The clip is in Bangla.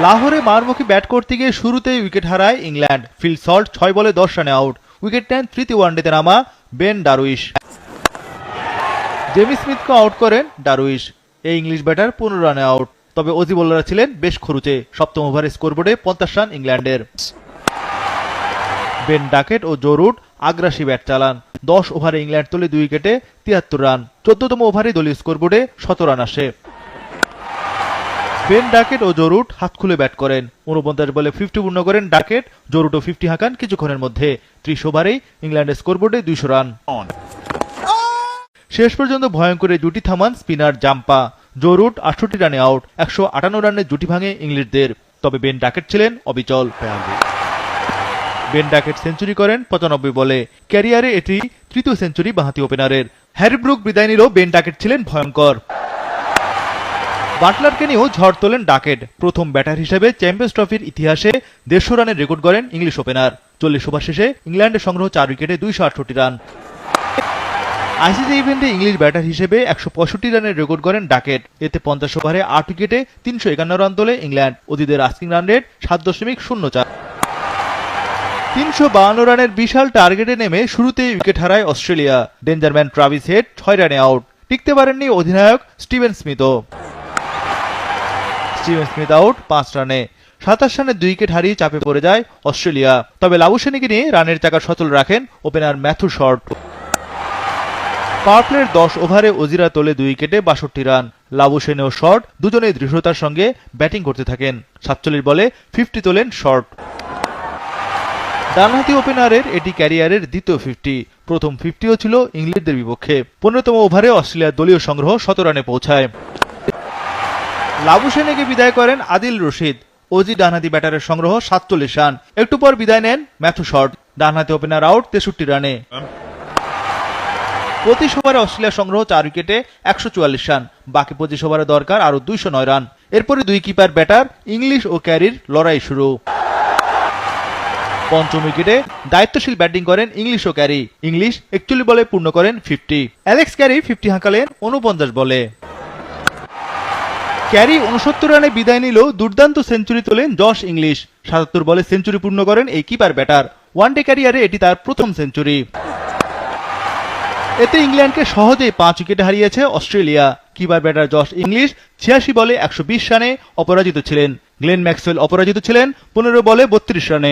লাহোরে মারমুখী ব্যাট করতে গিয়ে শুরুতেই উইকেট হারায় ইংল্যান্ড। ফিল সল্ট ৬ বলে ১০ রানে আউট। উইকেট নেন তৃতীয় ওয়ানডেতে নামা বেন ডারউইশ। জেমি স্মিথকে আউট করেন ডারউইশ। এই ইংলিশ ব্যাটার ১৫ রানে আউট। তবে অজি বোলাররা ছিলেন বেশ খরুচে। সপ্তম ওভারে স্কোরবোর্ডে ৫০ রান ইংল্যান্ডের। বেন ডাকেট ও জো রুট আগ্রাসী ব্যাট চালান। ১০ ওভারে ইংল্যান্ড তোলে ২ উইকেটে ৭৩ রান। ১৪তম ওভারে দলীয় স্কোরবোর্ডে ১৭ রান আসে। বেন ডাকেট ও জো রুট হাত খুলে ব্যাট করেন। ৪৯ বলে 50 পূর্ণ করেন ডাকেট। জো রুটও 50 হাঁকান কিছুক্ষণের মধ্যে। ৩০ ওভারেই ইংল্যান্ডের স্কোরবোর্ডে ২০০ রান। শেষ পর্যন্ত ভয়ঙ্কর জুটি থামান স্পিনার জাম্পা। জো রুট ৬৮ রানে আউট। ১৫৮ রানের জুটি ভাঙে ইংলিশদের। তবে বেন ডাকেট ছিলেন অবিচল। বেন ডাকেট সেঞ্চুরি করেন ৯৫ বলে। ক্যারিয়ারে এটি তৃতীয় সেঞ্চুরি বাঁহাতি ওপেনারের। হ্যারি ব্রুক বিদায় নিলেও বেন ডাকেট ছিলেন ভয়ঙ্কর। বাটলারকে নিয়েও ঝড় তোলেন ডাকেট। প্রথম ব্যাটার হিসেবে চ্যাম্পিয়ন্স ট্রফির ইতিহাসে ১৫০ রানের রেকর্ড গড়েন ইংলিশ ওপেনার। ৪০ ওভার শেষে ইংল্যান্ডের সংগ্রহ ৪ উইকেটে ২৬৮ রান। আইসিসি ইভেন্টে ইংলিশ ব্যাটার হিসেবে ১৬৫ রানের রেকর্ড গড়েন ডাকেট। এতে ৫০ ওভারে ৮ উইকেটে ৩৫১ রান তোলে ইংল্যান্ড। অজিদের আস্কিং রান রেট ৭.০৪। ৩৫২ রানের বিশাল টার্গেটে নেমে শুরুতেই উইকেট হারায় অস্ট্রেলিয়া। ডেঞ্জারম্যান ট্রাভিস হেড ৬ রানে আউট। টিকতে পারেননি অধিনায়ক স্টিভেন স্মিথও। স্টিভেন স্মিথ আউট ৫ রানে। ২৭ রানে ২ উইকেট হারিয়ে চাপে পড়ে যায় অস্ট্রেলিয়া। তবে লাবুশেনিকে নিয়ে রানের চাকা সচল রাখেন ওপেনার ম্যাথু শর্ট। পাওয়ার প্লের ১০ ওভারে অজিরা তোলে ২ উইকেটে ৬২ রান। লাবুশেন ও শর্ট দুজনেই দৃঢ়তার সঙ্গে ব্যাটিং করতে থাকেন। ৪৭ বলে 50 তোলেন শর্ট। ডানহাতি ওপেনারের এটি ক্যারিয়ারের দ্বিতীয় 50। প্রথম 50ও ছিল ইংল্যান্ডের বিপক্ষে। ১৫তম ওভারে অস্ট্রেলিয়ার দলীয় সংগ্রহ ১৭ রানে পৌঁছায়। লাবুশেনিকে বিদায় করেন আদিল রশিদ। অজি ডানহাতি ব্যাটারের সংগ্রহ ৪৭ রান। একটু পর বিদায় নেন ম্যাথু শর্ট। ডানহাতি ওপেনার আউট ৬৩ রানে। ২৫ ওভারে অস্ট্রেলিয়ার সংগ্রহ ৪ উইকেটে ১৪৪ রান। বাকি ২৫ ওভারে দরকার আরো ২০৯ রান। এরপরে দুই কিপার ব্যাটার ইংলিশ ও ক্যারির লড়াই শুরু। পঞ্চম উইকেটে দায়িত্বশীল ব্যাটিং করেন ইংলিশ ও ক্যারি। ইংলিশ ৪১ বলে পূর্ণ করেন 50। অ্যালেক্স ক্যারি 50 হাঁকালেন ৪৯ বলে। ক্যারি ৬৯ রানে বিদায় নিলেও দুর্দান্ত সেঞ্চুরি তোলেন জশ ইংলিশ। ৭৭ বলে সেঞ্চুরি পূর্ণ করেন এই কিপার ব্যাটার। ওয়ানডে ক্যারিয়ারে এটি তার প্রথম সেঞ্চুরি। এতে ইংল্যান্ডকে সহজেই ৫ উইকেটে হারিয়েছে Australia. Keeper batter Josh English ৮৬ বলে ১২০ রানে অপরাজিত ছিলেন। গ্লেন ম্যাক্সওয়েল অপরাজিত ছিলেন ১৫ বলে ৩২ রানে।